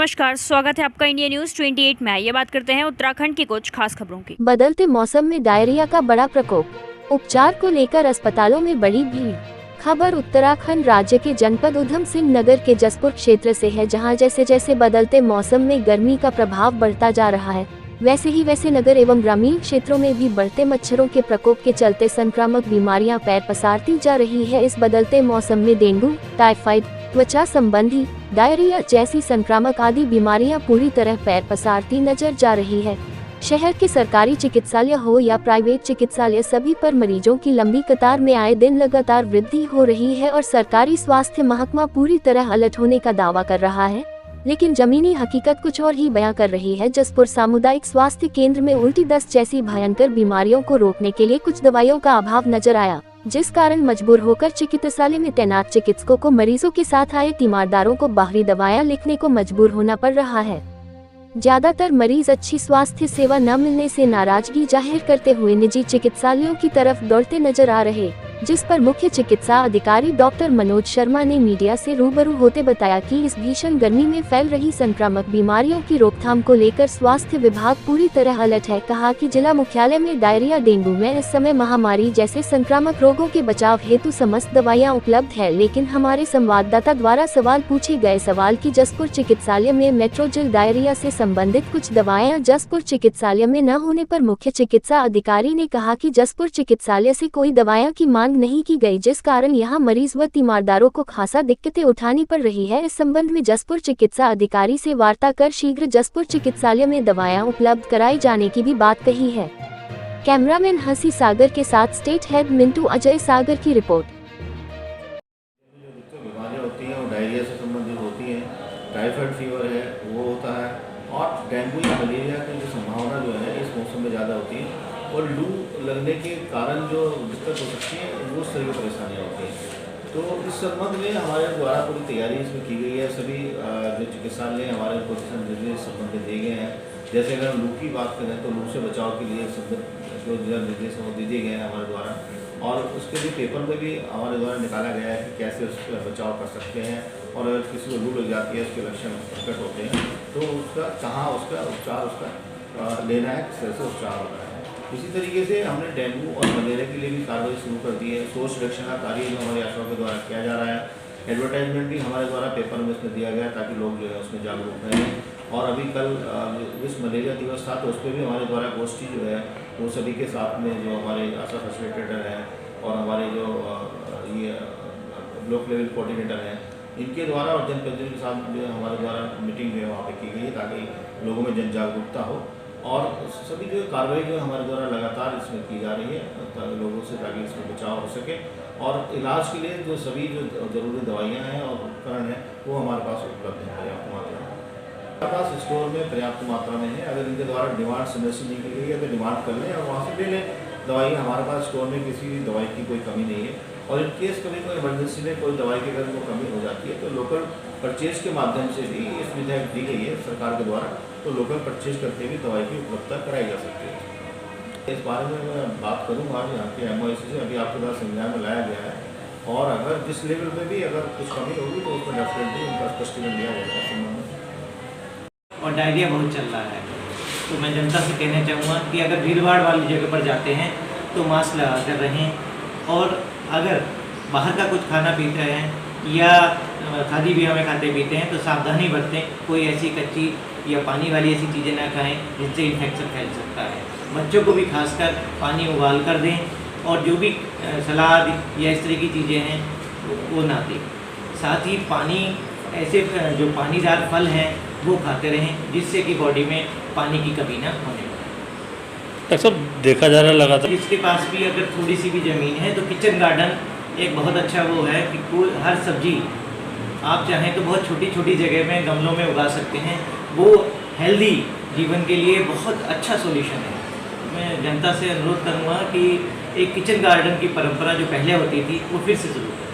नमस्कार, स्वागत है आपका इंडिया न्यूज 28 में। ये बात करते हैं उत्तराखंड की कुछ खास खबरों की। बदलते मौसम में डायरिया का बड़ा प्रकोप, उपचार को लेकर अस्पतालों में बड़ी भीड़। खबर उत्तराखंड राज्य के जनपद उधम सिंह नगर के जसपुर क्षेत्र से है, जहां जैसे जैसे बदलते मौसम में गर्मी का प्रभाव बढ़ता जा रहा है, वैसे नगर एवं ग्रामीण क्षेत्रों में भी बढ़ते मच्छरों के प्रकोप के चलते संक्रामक बीमारियां पैर पसारती जा रही है। इस बदलते मौसम में डेंगू, टाइफाइड, त्वचा संबंधी, डायरिया जैसी संक्रामक आदि बीमारियां पूरी तरह पैर पसारती नजर जा रही है। शहर के सरकारी चिकित्सालय हो या प्राइवेट चिकित्सालय, सभी पर मरीजों की लंबी कतार में आए दिन लगातार वृद्धि हो रही है और सरकारी स्वास्थ्य महकमा पूरी तरह अलर्ट होने का दावा कर रहा है, लेकिन जमीनी हकीकत कुछ और ही बयां कर रही है। जसपुर सामुदायिक स्वास्थ्य केंद्र में उल्टी दस्त जैसी भयंकर बीमारियों को रोकने के लिए कुछ दवाइयों का अभाव नजर आया, जिस कारण मजबूर होकर चिकित्सालय में तैनात चिकित्सकों को मरीजों के साथ आए तीमारदारों को बाहरी दवाएं लिखने को मजबूर होना पड़ रहा है। ज्यादातर मरीज अच्छी स्वास्थ्य सेवा न मिलने से नाराजगी जाहिर करते हुए निजी चिकित्सालयों की तरफ दौड़ते नजर आ रहे, जिस पर मुख्य चिकित्सा अधिकारी डॉक्टर मनोज शर्मा ने मीडिया से रूबरू होते बताया कि इस भीषण गर्मी में फैल रही संक्रामक बीमारियों की रोकथाम को लेकर स्वास्थ्य विभाग पूरी तरह अलर्ट है। कहा कि जिला मुख्यालय में डायरिया, डेंगू में इस समय महामारी जैसे संक्रामक रोगों के बचाव हेतु समस्त दवाइयां उपलब्ध है, लेकिन हमारे संवाददाता द्वारा सवाल पूछे गए सवाल की जसपुर चिकित्सालय में मेट्रोजिल डायरिया से संबंधित कुछ दवाएं जसपुर चिकित्सालय में न होने पर मुख्य चिकित्सा अधिकारी ने कहा कि जसपुर चिकित्सालय से कोई दवाइयां की मांग नहीं की गई, जिस कारण यहां मरीज व तीमारदारों को खासा दिक्कतें उठानी पड़ रही है। इस संबंध में जसपुर चिकित्सा अधिकारी से वार्ता कर शीघ्र जसपुर चिकित्सालय में दवाएं उपलब्ध कराई जाने की भी बात कही है। कैमरामैन हंसी सागर के साथ स्टेट हेड मिंटू अजय सागर की रिपोर्ट। बीमारियाँ होती हैं वो डायरिया से संबंधित होती हैं, टाइफाइड फीवर है वो होता है, और डेंगू या मलेरिया की जो संभावना जो है इस मौसम में ज़्यादा होती है, और लू लगने के कारण जो दिक्कत हो सकती है वो उस तरह की परेशानियाँ होती हैं। तो इस संबंध में हमारे द्वारा पूरी तैयारी इसमें की गई है। सभी जो चिकित्सालय हमारे को दिशा निर्देश संबंधित दिए गए हैं। जैसे अगर लू की बात करें तो लू से बचाव के लिए जो दिशा निर्देश वो दिए गए हैं हमारे द्वारा, और उसके लिए पेपर में भी हमारे द्वारा निकाला गया है कि कैसे उसका बचाव कर सकते हैं, और अगर किसी को लू लग जाती है, उसके लक्षण प्रकट होते हैं, तो उसका कहाँ उसका उपचार उसका लेना है, किस तरह से उपचार होता है। इसी तरीके से हमने डेंगू और मलेरिया के लिए भी कार्रवाई शुरू कर दी है। सोच रक्षण का कार्य जो हमारे आशाओं के द्वारा किया जा रहा है। एडवर्टाइजमेंट भी हमारे द्वारा पेपर में इसमें दिया गया ताकि लोग जो है उसमें जागरूक रहें। और अभी कल विश्व मलेरिया दिवस था, तो उस पर भी हमारे द्वारा गोष्ठी जो है वो सभी के साथ में जो हमारे आशा फैसिलिटेटर हैं और हमारे जो ये ब्लॉक लेवल कोऑर्डिनेटर हैं, इनके द्वारा और जनप्रतिनिधियों के साथ जो हमारे द्वारा मीटिंग जो है वहाँ पर की गई है ताकि लोगों में जन जागरूकता हो, और सभी जो कार्रवाई जो हमारे द्वारा लगातार इसमें की जा रही है लोगों से, ताकि इसमें बचाव हो सके। और इलाज के लिए जो सभी जो ज़रूरी दवाइयाँ हैं और उपकरण हैं वो हमारे पास उपलब्ध हैं पर्याप्त मात्रा में। हमारे पास स्टोर में पर्याप्त मात्रा में है। अगर इनके द्वारा डिमांड समय से नहीं की गई है तो डिमांड कर लें और वहाँ से ले लें दवाइयाँ। हमारे पास स्टोर में किसी भी दवाई की कोई कमी नहीं है, और इन केस कभी कोई इमरजेंसी में कोई दवाई की अगर वो कमी हो जाती है तो लोकल परचेज के माध्यम से भी इस सुविधा दी गई है सरकार के द्वारा, तो लोकल परचेज करके भी दवाई की उपलब्धता कराई जा सकती है। इस बारे में मैं बात करूँगा आज यहाँ के MOIC से अभी आपके पास संज्ञान में लाया गया है, और अगर जिस लेवल में भी अगर कुछ कमी होगी तो उसमें डेफिनेटली उनका स्पष्टीकरण दिया जाएगा संबंध में। और डायरिया बहुत चल रहा है, तो मैं जनता से कहना चाहूँगा कि अगर भीड़-भाड़ वाली जगह पर जाते हैं तो मास्क लगा कर रहें, और अगर बाहर का कुछ खाना पीते हैं या खादी बिया में खाते पीते हैं तो सावधानी बरतें। कोई ऐसी कच्ची या पानी वाली ऐसी चीज़ें ना खाएं जिससे इन्फेक्शन फैल सकता है। बच्चों को भी खासकर पानी उबाल कर दें, और जो भी सलाद या इस तरह की चीज़ें हैं वो ना दें। साथ ही पानी, ऐसे जो पानीदार फल हैं वो खाते रहें, जिससे कि बॉडी में पानी की कमी ना होने पाए। अक्सर देखा जा रहा है लगातार जिसके पास भी अगर थोड़ी सी भी ज़मीन है तो किचन गार्डन एक बहुत अच्छा वो है कि कोई हर सब्जी आप चाहें तो बहुत छोटी छोटी जगह में गमलों में उगा सकते हैं। वो हेल्दी जीवन के लिए बहुत अच्छा सॉल्यूशन है। मैं जनता से अनुरोध करूँगा कि एक किचन गार्डन की परंपरा जो पहले होती थी वो फिर से शुरू करें।